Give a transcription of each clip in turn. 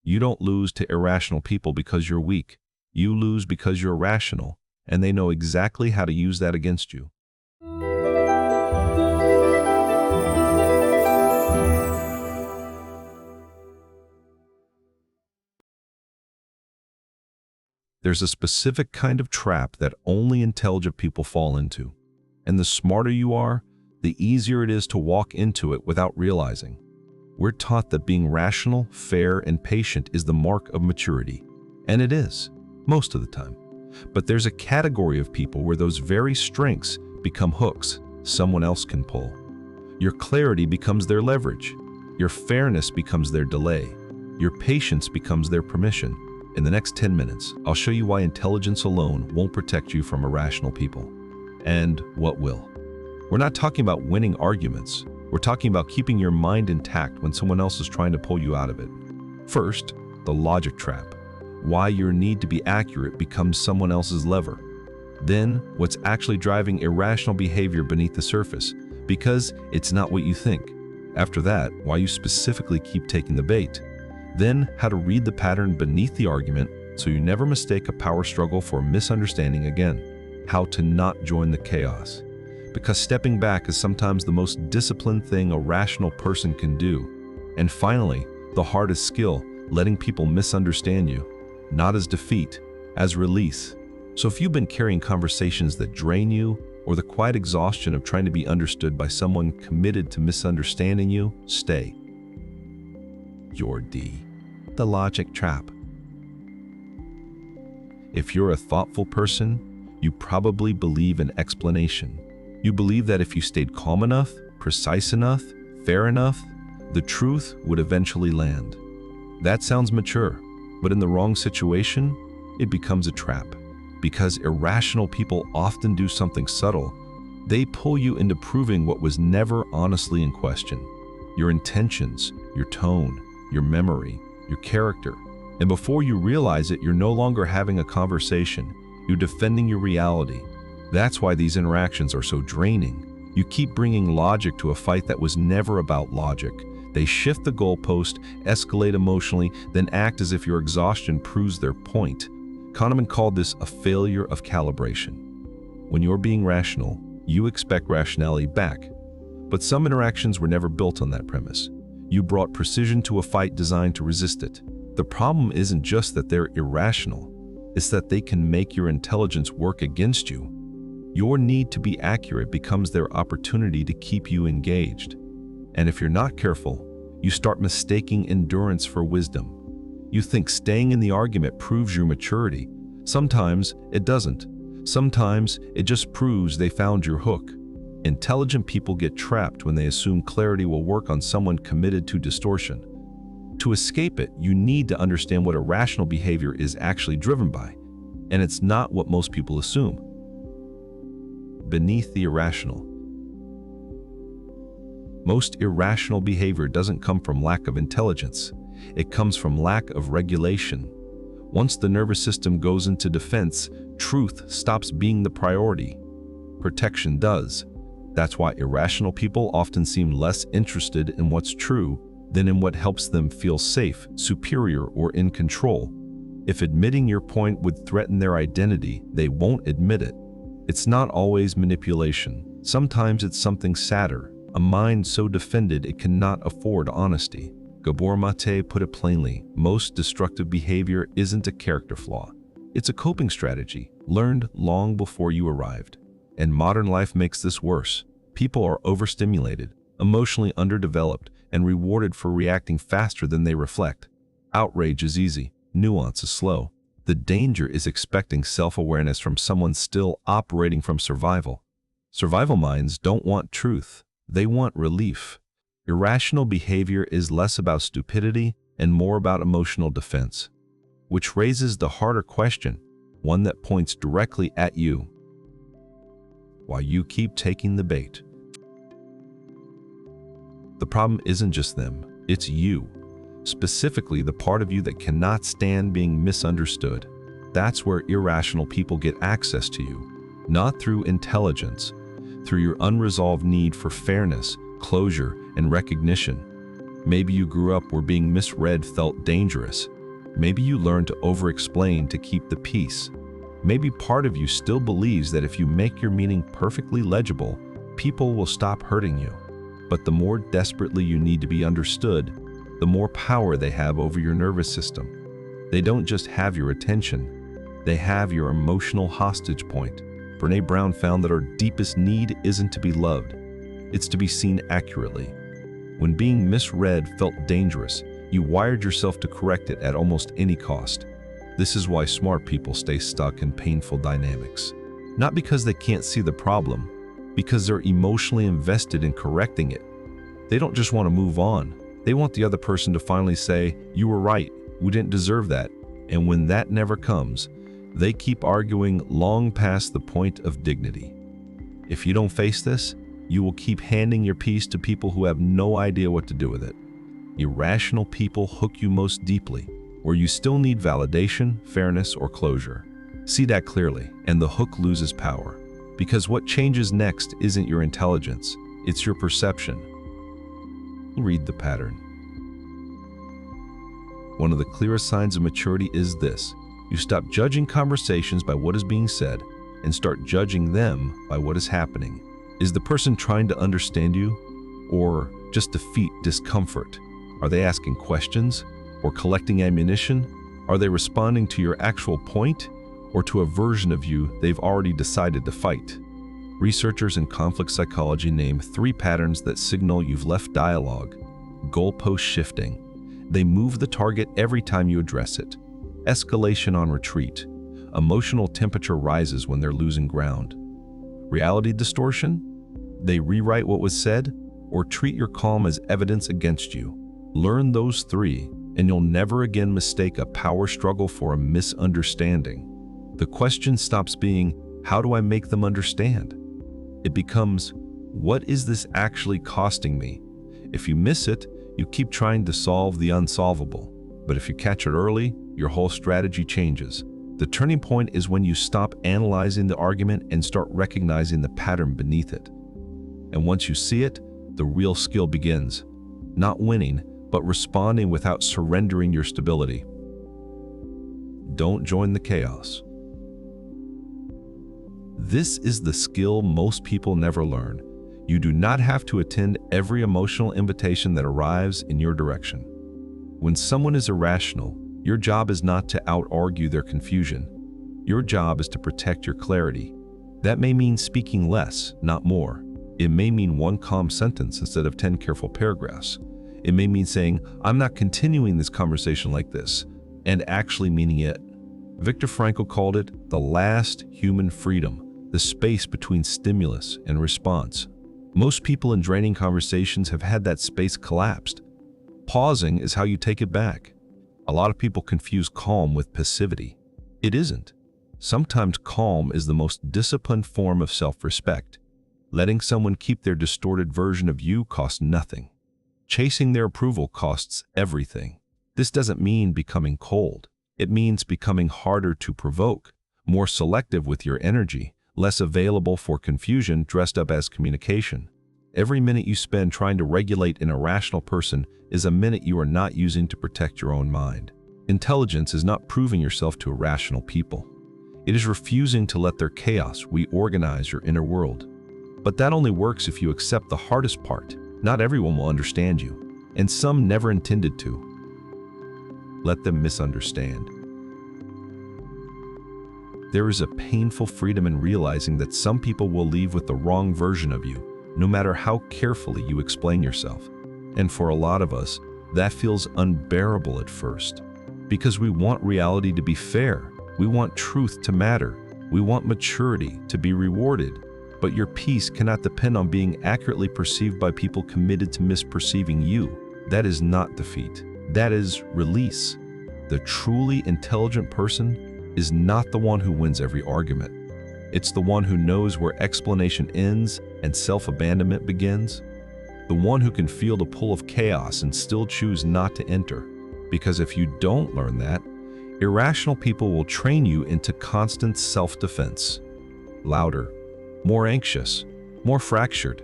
You don't lose to irrational people because you're weak. You lose because you're rational, and they know exactly how to use that against you. There's a specific kind of trap that only intelligent people fall into. And the smarter you are, the easier it is to walk into it without realizing. We're taught that being rational, fair, and patient is the mark of maturity. And it is, most of the time. But there's a category of people where those very strengths become hooks someone else can pull. Your clarity becomes their leverage. Your fairness becomes their delay. Your patience becomes their permission. In the next 10 minutes, I'll show you why intelligence alone won't protect you from irrational people. And what will. We're not talking about winning arguments. We're talking about keeping your mind intact when someone else is trying to pull you out of it. First, the logic trap. Why your need to be accurate becomes someone else's lever. Then, what's actually driving irrational behavior beneath the surface, because it's not what you think. After that, why you specifically keep taking the bait. Then, how to read the pattern beneath the argument so you never mistake a power struggle for a misunderstanding again. How to not join the chaos. Because stepping back is sometimes the most disciplined thing a rational person can do. And finally, the hardest skill, letting people misunderstand you, not as defeat, as release. So if you've been carrying conversations that drain you, or the quiet exhaustion of trying to be understood by someone committed to misunderstanding you, stay. Your D. The logic trap. If you're a thoughtful person, you probably believe in explanation. You believe that if you stayed calm enough, precise enough, fair enough, the truth would eventually land. That sounds mature, but in the wrong situation, it becomes a trap. Because irrational people often do something subtle. They pull you into proving what was never honestly in question. Your intentions, your tone, your memory, your character. And before you realize it, you're no longer having a conversation. You're defending your reality. That's why these interactions are so draining. You keep bringing logic to a fight that was never about logic. They shift the goalpost, escalate emotionally, then act as if your exhaustion proves their point. Kahneman called this a failure of calibration. When you're being rational, you expect rationality back. But some interactions were never built on that premise. You brought precision to a fight designed to resist it. The problem isn't just that they're irrational, it's that they can make your intelligence work against you. Your need to be accurate becomes their opportunity to keep you engaged. And if you're not careful, you start mistaking endurance for wisdom. You think staying in the argument proves your maturity. Sometimes it doesn't. Sometimes it just proves they found your hook. Intelligent people get trapped when they assume clarity will work on someone committed to distortion. To escape it, you need to understand what irrational behavior is actually driven by. And it's not what most people assume. Beneath the irrational. Most irrational behavior doesn't come from lack of intelligence. It comes from lack of regulation. Once the nervous system goes into defense, truth stops being the priority. Protection does. That's why irrational people often seem less interested in what's true than in what helps them feel safe, superior, or in control. If admitting your point would threaten their identity, they won't admit it. It's not always manipulation. Sometimes it's something sadder, a mind so defended it cannot afford honesty. Gabor Mate put it plainly, most destructive behavior isn't a character flaw. It's a coping strategy, learned long before you arrived. And modern life makes this worse. People are overstimulated, emotionally underdeveloped, and rewarded for reacting faster than they reflect. Outrage is easy, nuance is slow. The danger is expecting self-awareness from someone still operating from survival. Survival minds don't want truth, they want relief. Irrational behavior is less about stupidity and more about emotional defense. Which raises the harder question, one that points directly at you. Why you keep taking the bait. The problem isn't just them, it's you. Specifically, the part of you that cannot stand being misunderstood. That's where irrational people get access to you. Not through intelligence, through your unresolved need for fairness, closure, and recognition. Maybe you grew up where being misread felt dangerous. Maybe you learned to over-explain to keep the peace. Maybe part of you still believes that if you make your meaning perfectly legible, people will stop hurting you. But the more desperately you need to be understood, the more power they have over your nervous system. They don't just have your attention, they have your emotional hostage point. Brené Brown found that our deepest need isn't to be loved, it's to be seen accurately. When being misread felt dangerous, you wired yourself to correct it at almost any cost. This is why smart people stay stuck in painful dynamics. Not because they can't see the problem, because they're emotionally invested in correcting it. They don't just want to move on. They want the other person to finally say, "You were right, we didn't deserve that." And when that never comes, they keep arguing long past the point of dignity. If you don't face this, you will keep handing your peace to people who have no idea what to do with it. Irrational people hook you most deeply, where you still need validation, fairness, or closure. See that clearly, and the hook loses power. Because what changes next isn't your intelligence, it's your perception. Read the pattern. One of the clearest signs of maturity is this: you stop judging conversations by what is being said and start judging them by what is happening. Is the person trying to understand you, or just defeat discomfort? Are they asking questions or collecting ammunition? Are they responding to your actual point or to a version of you they've already decided to fight? Researchers in conflict psychology name 3 patterns that signal you've left dialogue. Goalpost shifting. They move the target every time you address it. Escalation on retreat. Emotional temperature rises when they're losing ground. Reality distortion. They rewrite what was said or treat your calm as evidence against you. Learn those 3, and you'll never again mistake a power struggle for a misunderstanding. The question stops being, how do I make them understand? It becomes, what is this actually costing me? If you miss it, you keep trying to solve the unsolvable. But if you catch it early, your whole strategy changes. The turning point is when you stop analyzing the argument and start recognizing the pattern beneath it. And once you see it, the real skill begins. Not winning, but responding without surrendering your stability. Don't join the chaos. This is the skill most people never learn. You do not have to attend every emotional invitation that arrives in your direction. When someone is irrational, your job is not to out-argue their confusion. Your job is to protect your clarity. That may mean speaking less, not more. It may mean 1 calm sentence instead of 10 careful paragraphs. It may mean saying, "I'm not continuing this conversation like this," and actually meaning it. Viktor Frankl called it the last human freedom, the space between stimulus and response. Most people in draining conversations have had that space collapsed. Pausing is how you take it back. A lot of people confuse calm with passivity. It isn't. Sometimes calm is the most disciplined form of self-respect. Letting someone keep their distorted version of you costs nothing. Chasing their approval costs everything. This doesn't mean becoming cold. It means becoming harder to provoke, more selective with your energy, less available for confusion dressed up as communication. Every minute you spend trying to regulate an irrational person is a minute you are not using to protect your own mind. Intelligence is not proving yourself to irrational people. It is refusing to let their chaos reorganize your inner world. But that only works if you accept the hardest part. Not everyone will understand you, and some never intended to. Let them misunderstand. There is a painful freedom in realizing that some people will leave with the wrong version of you, no matter how carefully you explain yourself. And for a lot of us, that feels unbearable at first. Because we want reality to be fair, we want truth to matter, we want maturity to be rewarded. But your peace cannot depend on being accurately perceived by people committed to misperceiving you. That is not defeat. That is release. The truly intelligent person is not the one who wins every argument. It's the one who knows where explanation ends and self-abandonment begins. The one who can feel the pull of chaos and still choose not to enter. Because if you don't learn that, irrational people will train you into constant self-defense. Louder, more anxious, more fractured.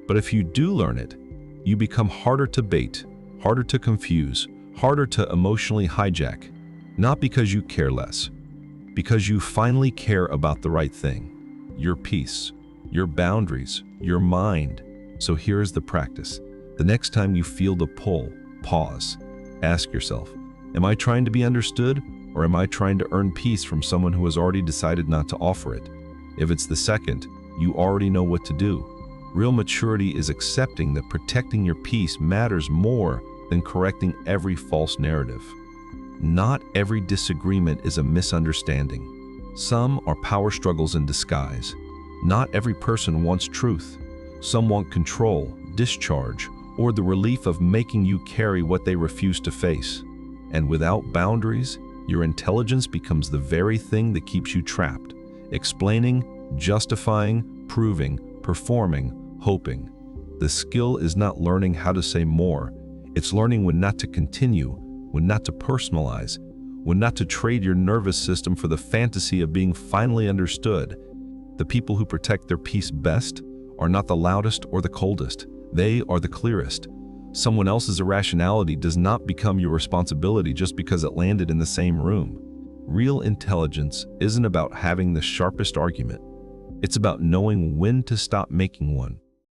But if you do learn it, you become harder to bait, harder to confuse, harder to emotionally hijack. Not because you care less, because you finally care about the right thing, your peace, your boundaries, your mind. So here's the practice. The next time you feel the pull, pause. Ask yourself, am I trying to be understood, or am I trying to earn peace from someone who has already decided not to offer it? If it's the second, you already know what to do. Real maturity is accepting that protecting your peace matters more than correcting every false narrative. Not every disagreement is a misunderstanding. Some are power struggles in disguise. Not every person wants truth. Some want control, discharge, or the relief of making you carry what they refuse to face. And without boundaries, your intelligence becomes the very thing that keeps you trapped, explaining, justifying, proving, performing, hoping. The skill is not learning how to say more. It's learning when not to continue, when not to personalize, when not to trade your nervous system for the fantasy of being finally understood. The people who protect their peace best are not the loudest or the coldest. They are the clearest. Someone else's irrationality does not become your responsibility just because it landed in the same room. Real intelligence isn't about having the sharpest argument. It's about knowing when to stop making one.